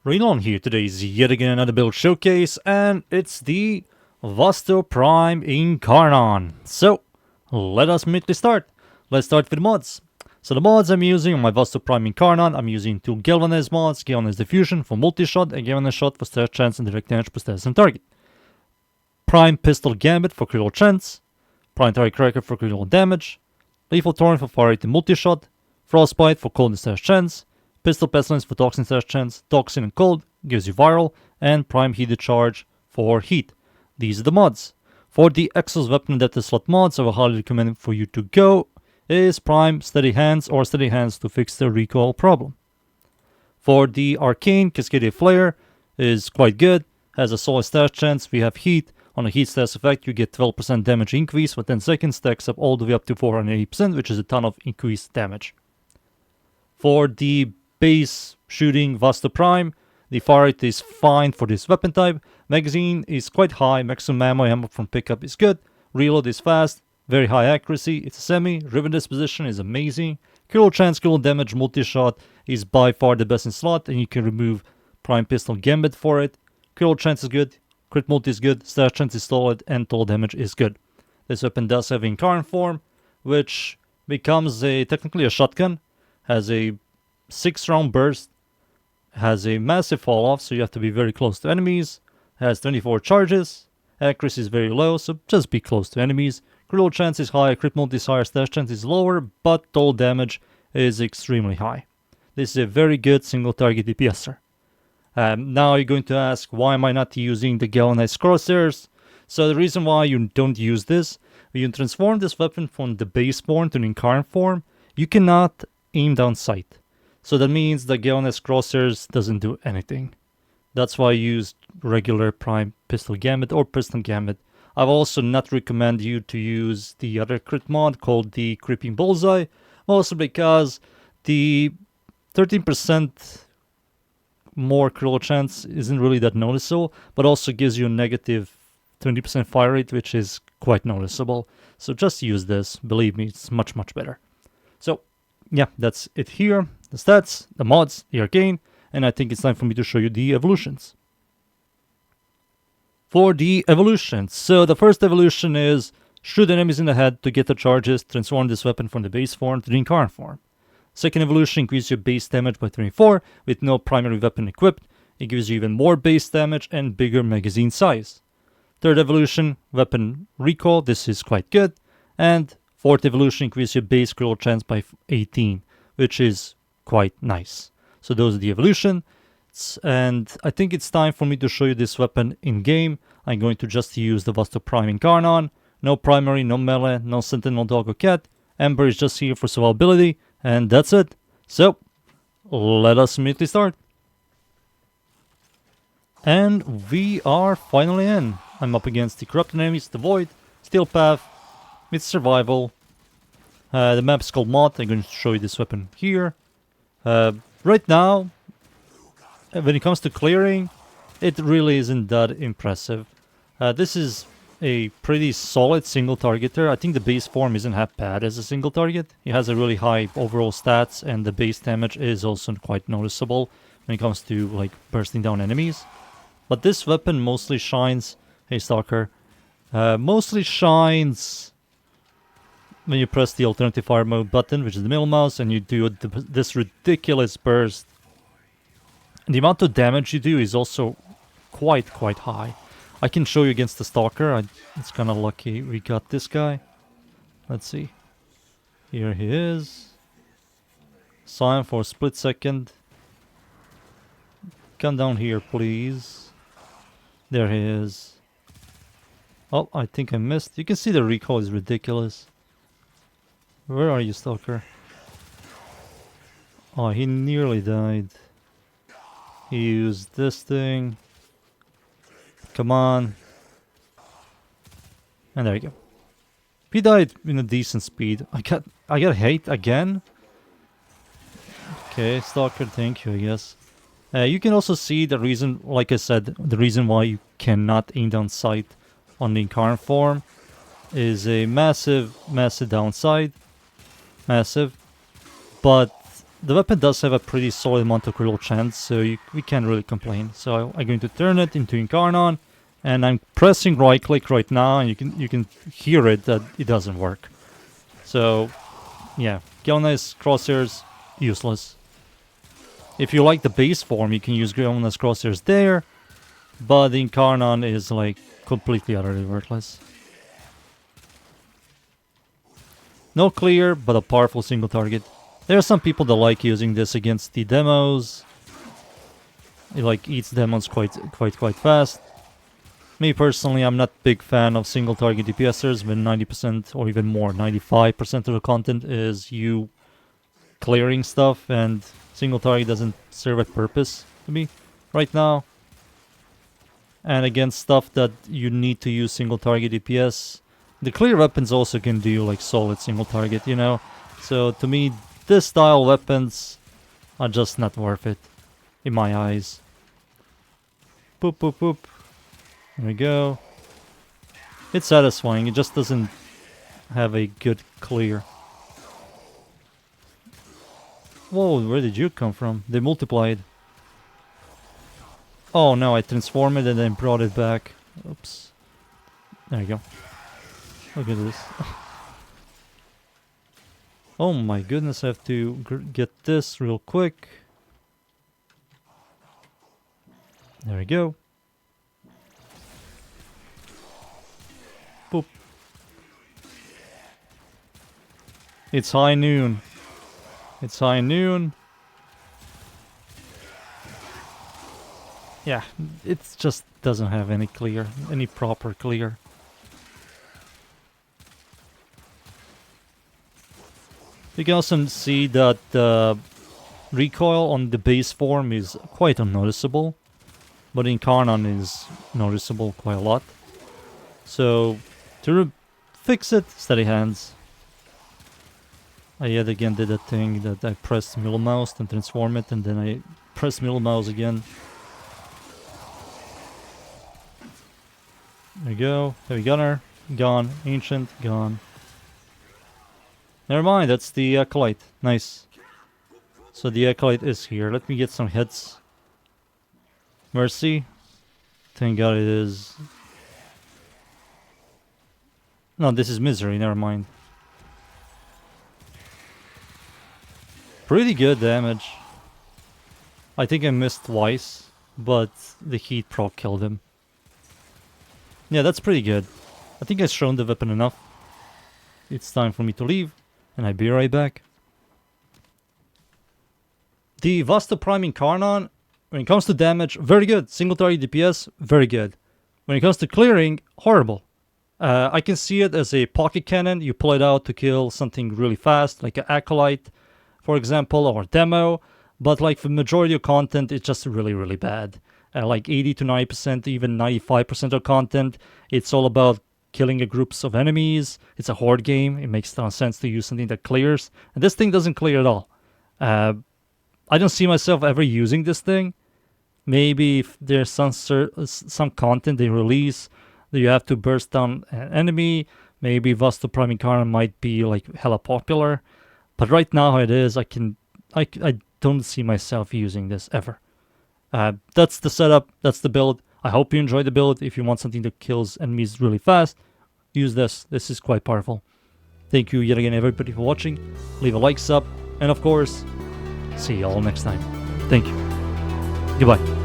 Rainollon here. Today is yet again another build showcase, and it's the Vasto Prime Incarnon. So, let us immediately start. Let's start with the mods. So the mods I'm using on my Vasto Prime Incarnon, I'm using two Galvanize mods, Galvanize Diffusion for multi-shot, and Galvanize Shot for status chance and direct damage per status and target. Prime Pistol Gambit for critical chance, Prime Target Cracker for critical damage, Lethal Torrent for fire rate and multi-shot, Frostbite for cold and status chance, Pistol Pestilence for Toxin status chance, Toxin and Cold gives you viral, and Prime Heated Charge for heat. These are the mods. For the Exos Weapon Adaptive Slot mods, I will highly recommend for you to go is Prime Steady Hands or Steady Hands to fix the recoil problem. For the Arcane Cascade Flare is quite good, has a solid status chance, we have heat. On a heat status effect, you get 12% damage increase for 10 seconds, stacks up all the way up to 480%, which is a ton of increased damage. For the base shooting Vasto Prime, the fire rate is fine for this weapon type. Magazine is quite high, maximum ammo from pickup is good, reload is fast, very high accuracy, it's a semi, riven disposition is amazing, critical chance, critical damage, multi-shot is by far the best in slot, and you can remove Prime Pistol Gambit for it. Critical chance is good, crit multi is good, status chance is solid, and total damage is good. This weapon does have Incarnon form, which becomes technically a shotgun, has a 6-round burst, has a massive fall off, so you have to be very close to enemies, has 24 charges, accuracy is very low, so just be close to enemies. Critical chance is high, crit multi is higher, status chance is lower, but total damage is extremely high. This is a very good single target DPSer. Now you're going to ask, why am I not using the Galvanized Crosshairs? So the reason why you don't use this, when you transform this weapon from the base form to an Incarnon form, you cannot aim down sight. So that means the Galvanized Crosshairs doesn't do anything. That's why I used regular Prime Pistol Gambit or Pistol Gambit. I will also not recommend you to use the other crit mod called the Creeping Bullseye, mostly because the 13% more critical chance isn't really that noticeable, but also gives you a negative 20% fire rate, which is quite noticeable. So just use this, believe me, it's much better. So yeah, that's it here. The stats, the mods, the Arcane, and I think it's time for me to show you the evolutions. For the evolutions, so the first evolution is shoot enemies in the head to get the charges, transform this weapon from the base form to the Incarnon form. Second evolution increases your base damage by 24 with no primary weapon equipped. It gives you even more base damage and bigger magazine size. Third evolution, weapon recoil, this is quite good. And fourth evolution increases your base critical chance by 18, which is quite nice. So those are the evolutions, and I think it's time for me to show you this weapon in game. I'm going to just use the Vasto Prime Incarnon. No primary, no melee, no sentinel dog or cat. Ember is just here for survivability, and that's it. So let us immediately start. And we are finally in. I'm up against the corrupted enemies, the Void, Steel Path, it's survival. The map is called Mod. I'm going to show you this weapon here. Right now, when it comes to clearing, it really isn't that impressive. This is a pretty solid single targeter. I think the base form isn't half bad as a single target. It has a really high overall stats, and the base damage is also quite noticeable when it comes to like bursting down enemies. But this weapon mostly shines, hey Stalker, mostly shines when you press the alternative fire mode button, which is the middle mouse, and you do this ridiculous burst. And the amount of damage you do is also quite high. I can show you against the Stalker. It's kind of lucky we got this guy. Let's see. Here he is. Saw him for a split second. Come down here, please. There he is. Oh, I think I missed. You can see the recoil is ridiculous. Where are you, Stalker? Oh, he nearly died. He used this thing. Come on. And there you go. He died in a decent speed. I got hate again. Okay, Stalker, thank you, I guess. You can also see the reason, like I said, the reason why you cannot aim down sight on the Incarnon form is a massive downside. Massive. But the weapon does have a pretty solid amount of critical chance, so we can't really complain. So I'm going to turn it into Incarnon, and I'm pressing right click right now, and you can hear it that it doesn't work. So yeah, Galvanized Crosshairs, useless. If you like the base form, you can use Galvanized Crosshairs there, but the Incarnon is like completely utterly worthless. No clear, but a powerful single target. There are some people that like using this against the demos. It like eats demons quite fast. Me personally, I'm not a big fan of single target DPSers when 90% or even more, 95% of the content is you clearing stuff, and single target doesn't serve a purpose to me right now. And against stuff that you need to use single target DPS, the clear weapons also can do like solid single target, you know? So to me, this style weapons are just not worth it in my eyes. Boop, boop, boop. There we go. It's satisfying, it just doesn't have a good clear. Whoa, where did you come from? They multiplied. Oh no, I transformed it and then brought it back. Oops. There you go. Look at this. Oh my goodness, I have to get this real quick. There we go. Boop. It's high noon. It's high noon. Yeah, it just doesn't have any clear, any proper clear. You can also see that the recoil on the base form is quite unnoticeable, but Incarnon is noticeable quite a lot. So, to fix it, steady hands. I yet again did that thing that I pressed middle mouse and transform it, and then I press middle mouse again. There we go. Heavy Gunner, gone. Ancient, gone. Never mind, that's the Acolyte. Nice. So the Acolyte is here. Let me get some hits. Mercy. Thank God it is. No, this is Misery, never mind. Pretty good damage. I think I missed twice, but the heat proc killed him. Yeah, that's pretty good. I think I've shown the weapon enough. It's time for me to leave, and I'll be right back. The Vasto Prime Incarnon, when it comes to damage, very good. Single target DPS, very good. When it comes to clearing, horrible. I can see it as a pocket cannon. You pull it out to kill something really fast, like an Acolyte, for example, or Demo. But like for the majority of content, it's just really, really bad. Like 80 to 90%, even 95% of content, it's all about killing groups of enemies. It's a horde game. It makes no sense to use something that clears. And this thing doesn't clear at all. I don't see myself ever using this thing. Maybe if there's some content they release that you have to burst down an enemy, maybe Vasto Prime Incarnon might be like hella popular. But right now how it is, I don't see myself using this ever. That's the setup, that's the build. I hope you enjoy the build. If you want something that kills enemies really fast, use this. This is quite powerful. Thank you yet again everybody for watching. Leave a like, sub, and of course, see you all next time. Thank you. Goodbye.